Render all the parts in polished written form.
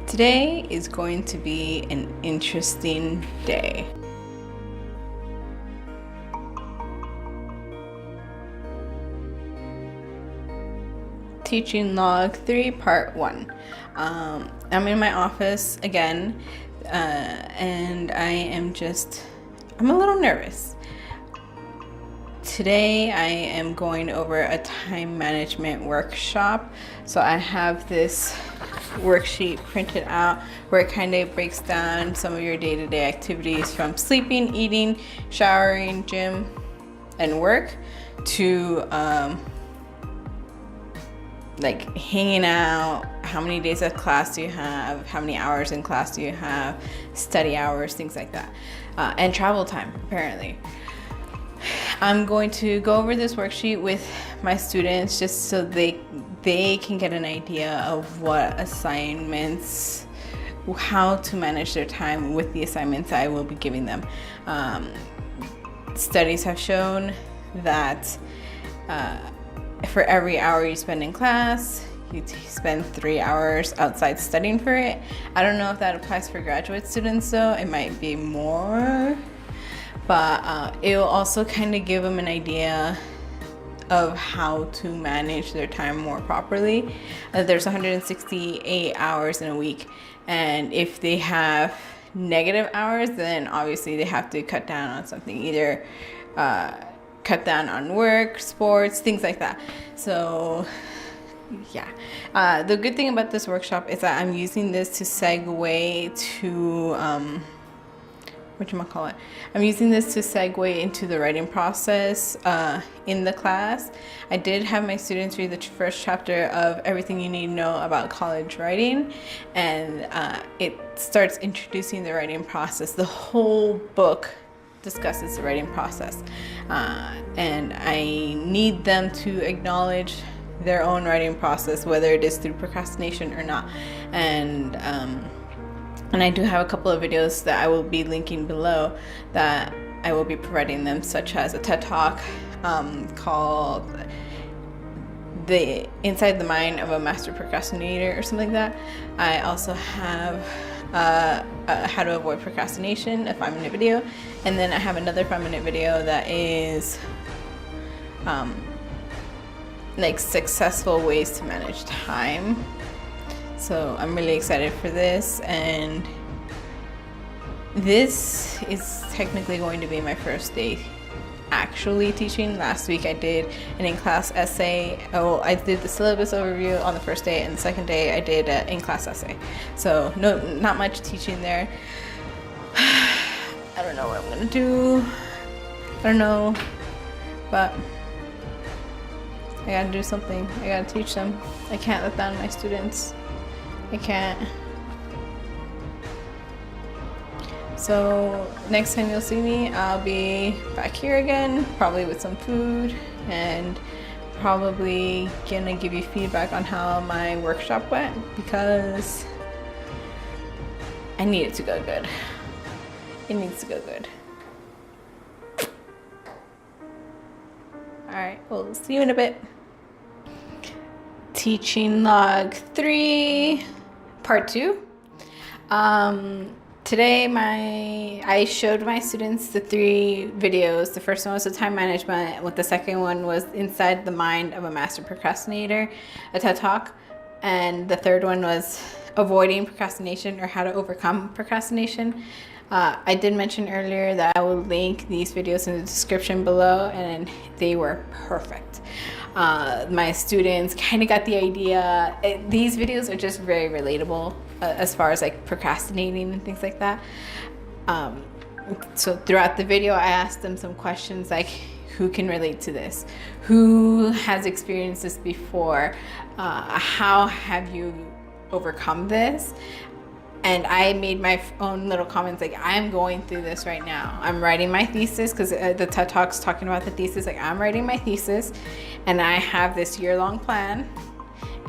Today is going to be an interesting day. Teaching log 3 part 1. I'm in my office again, and I'm a little nervous. Today I am going over a time management workshop. So I have this worksheet printed out where it kind of breaks down some of your day-to-day activities from sleeping, eating, showering, gym, and work to like hanging out, how many days of class do you have, how many hours in class do you have, study hours, things like that, and travel time apparently. I'm going to go over this worksheet with my students just so they can get an idea of what assignments, how to manage their time with the assignments I will be giving them. Studies have shown that for every hour you spend in class, you spend 3 hours outside studying for it. I don't know if that applies for graduate students though. It might be more, but it will also kind of give them an idea of how to manage their time more properly. There's 168 hours in a week, and if they have negative hours, then obviously they have to cut down on something, either cut down on work, sports, things like that. So yeah, the good thing about this workshop is that I'm using this to segue to I'm using this to segue into the writing process in the class. I did have my students read the first chapter of Everything You Need to Know About College Writing, and it starts introducing the writing process. The whole book discusses the writing process, and I need them to acknowledge their own writing process, whether it is through procrastination or not. And I do have a couple of videos that I will be linking below that I will be providing them, such as a TED Talk called The Inside the Mind of a Master Procrastinator or something like that. I also have How to Avoid Procrastination, a 5-minute video. And then I have another 5-minute video that is like successful ways to manage time. So I'm really excited for this, and this is technically going to be my first day actually teaching. Last week I did an in-class essay. I did the syllabus overview on the first day, and the second day I did an in-class essay. So not much teaching there. I don't know what I'm gonna do. I don't know, but I gotta do something. I gotta teach them. I can't let down my students. I can't. So next time you'll see me, I'll be back here again, probably with some food, and probably gonna give you feedback on how my workshop went, because I need it to go good. It needs to go good. All right, we'll see you in a bit. Teaching log 3, part 2. Today I showed my students the 3 videos. The first one was the time management, the second one was Inside the Mind of a Master Procrastinator, a TED Talk, and the third one was Avoiding Procrastination, or How to Overcome Procrastination. I did mention earlier that I will link these videos in the description below, and they were perfect. My students kind of got the idea. These videos are just very relatable as far as like procrastinating and things like that. So throughout the video, I asked them some questions like, who can relate to this? Who has experienced this before? How have you overcome this? And I made my own little comments like, I'm going through this right now. I'm writing my thesis, because the TED Talk's talking about the thesis. Like, I'm writing my thesis, and I have this year-long plan,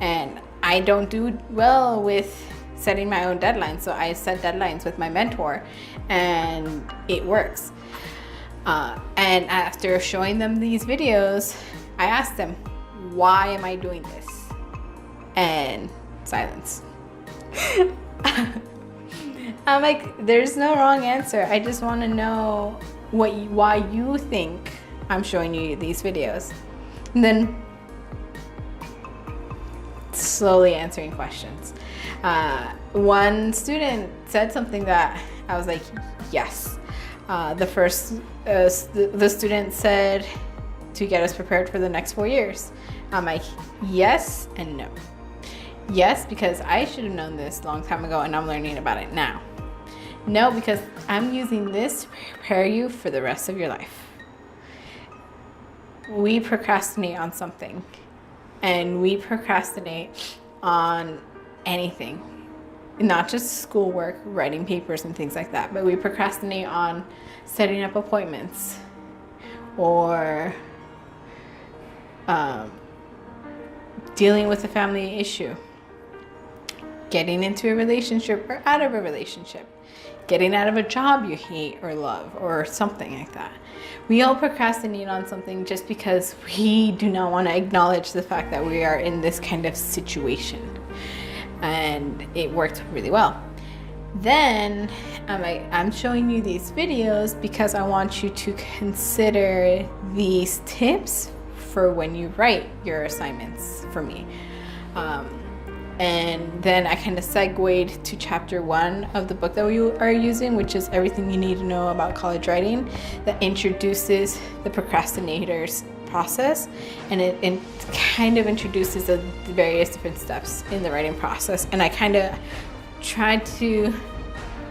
and I don't do well with setting my own deadlines. So I set deadlines with my mentor, and it works. And after showing them these videos, I asked them, why am I doing this? And silence. I'm like, there's no wrong answer. I just want to know why you think I'm showing you these videos. And then slowly answering questions. One student said something that I was like, yes. The student said to get us prepared for the next 4 years. I'm like, yes and no. Yes, because I should have known this a long time ago and I'm learning about it now. No, because I'm using this to prepare you for the rest of your life. We procrastinate on something, and we procrastinate on anything. Not just schoolwork, writing papers and things like that, but we procrastinate on setting up appointments or dealing with a family issue, getting into a relationship or out of a relationship, getting out of a job you hate or love or something like that. We all procrastinate on something just because we do not want to acknowledge the fact that we are in this kind of situation. And it worked really well. Then I'm showing you these videos because I want you to consider these tips for when you write your assignments for me. And then I kind of segued to chapter 1 of the book that we are using, which is Everything You Need to Know About College Writing, that introduces the procrastinator's process, and it kind of introduces the various different steps in the writing process. And I kind of tried to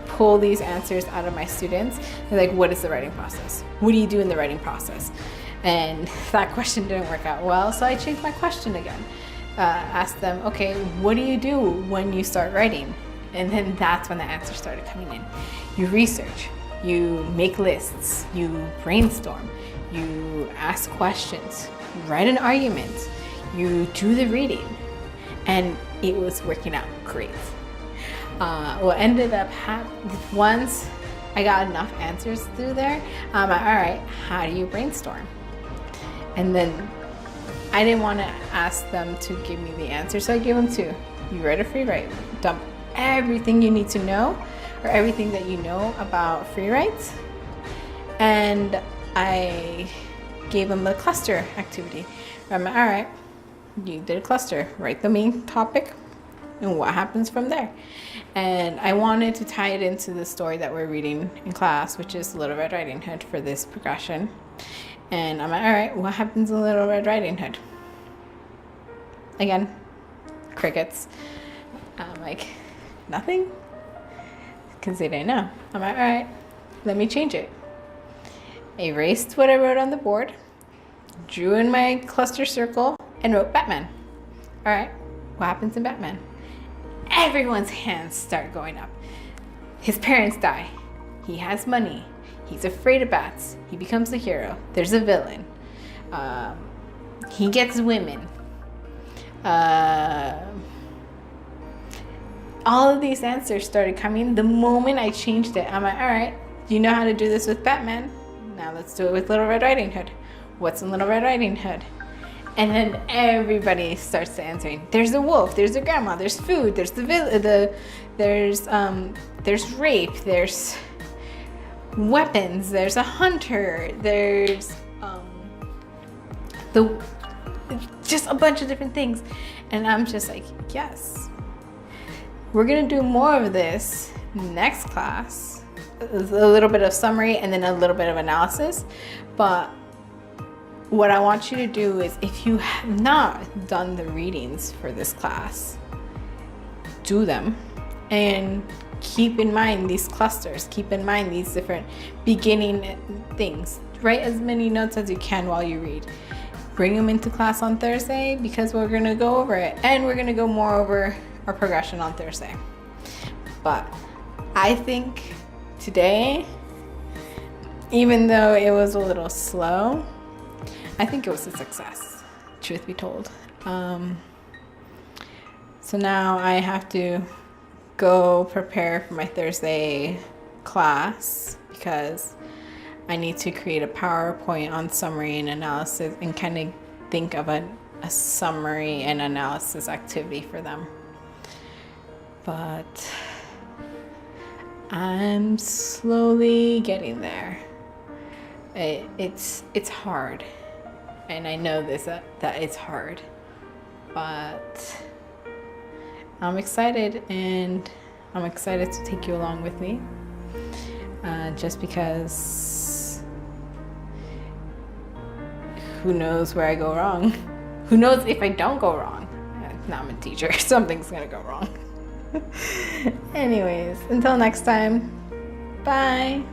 pull these answers out of my students. They're like, what is the writing process? What do you do in the writing process? And that question didn't work out well, so I changed my question again. Asked them, okay, what do you do when you start writing? And then that's when the answers started coming in. You research, you make lists, you brainstorm, you ask questions, you write an argument, you do the reading, and it was working out great. What ended up once I got enough answers through there, I'm like, all right, how do you brainstorm? And then I didn't want to ask them to give me the answer, so I gave them 2. You write a free write, dump everything you need to know, or everything that you know about free writes, and I gave them a cluster activity. I'm like, all right, you did a cluster, write the main topic and what happens from there. And I wanted to tie it into the story that we're reading in class, which is Little Red Riding Hood, for this progression. And I'm like, all right, what happens in Little Red Riding Hood? Again, crickets. I'm like, nothing? Because they didn't know. I'm like, all right, let me change it. I erased what I wrote on the board, drew in my cluster circle, and wrote Batman. All right, what happens in Batman? Everyone's hands start going up. His parents die. He has money. He's afraid of bats. He becomes the hero. There's a villain. He gets women. All of these answers started coming the moment I changed it. I'm like, all right, you know how to do this with Batman. Now let's do it with Little Red Riding Hood. What's in Little Red Riding Hood? And then everybody starts answering. There's a wolf. There's a grandma. There's food. There's there's rape. There's weapons. There's a hunter. There's just a bunch of different things. And I'm just like, yes. We're gonna do more of this next class. A little bit of summary and then a little bit of analysis. But what I want you to do is, if you have not done the readings for this class, do them and keep in mind these clusters, keep in mind these different beginning things. Write as many notes as you can while you read. Bring them into class on Thursday, because we're gonna go over it, and we're gonna go more over our progression on Thursday. But I think today, even though it was a little slow, I think it was a success, truth be told. So now I have to go prepare for my Thursday class, because I need to create a PowerPoint on summary and analysis and kind of think of a summary and analysis activity for them. but I'm slowly getting there. It's hard, and I know this that it's hard, but I'm excited, and I'm excited to take you along with me, just because who knows where I go wrong. Who knows if I don't go wrong. Now I'm a teacher, something's gonna go wrong. Anyways, until next time, bye.